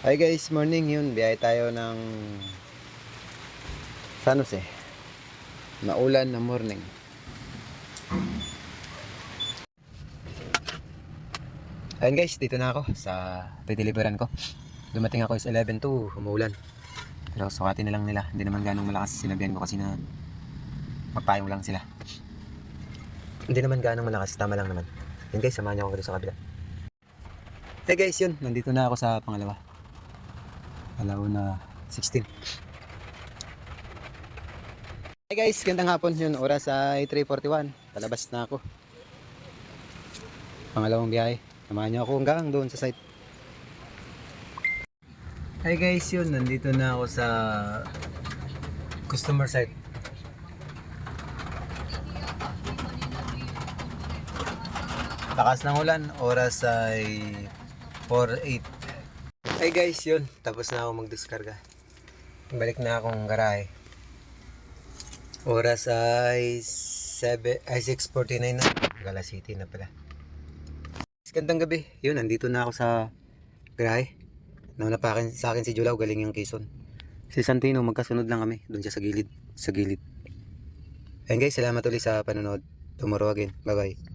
Hi guys, morning yun. Biyahe tayo ng San Jose. Maulan na morning. Ayun guys, dito na ako sa deliveran ko. Dumating ako is 11 to umuulan. Pero sukatin na lang nila. Hindi naman ganong malakas sinabihan ko kasi na magpayong lang sila. Hindi naman ganong malakas, tama lang naman. Yun guys, samahan niyo ako dito sa kabila. Hey guys, yun. Nandito na ako sa pangalawa. Alauna 16. Hey guys, gandang hapon yun. Oras ay 3:41. Palabas na ako. Pangalawang biyahe. Samahan niyo ako hanggang doon sa site. Hey guys, yun. Nandito na ako sa customer site. Lakas ng ulan. Oras ay 4:08. Hey guys, yun. Tapos na ako magdiskarga. Balik na akong garahe. Oras ay 6:49 na. Gala City na pala. Gandang gabi. Yun, nandito na ako sa garahe. Nauna pa sa akin si Julaw, galing yung Quezon. Si Santino, magkasunod lang kami. Doon siya sa gilid. Ayun guys, salamat ulit sa panonood. Tomorrow again. Bye bye.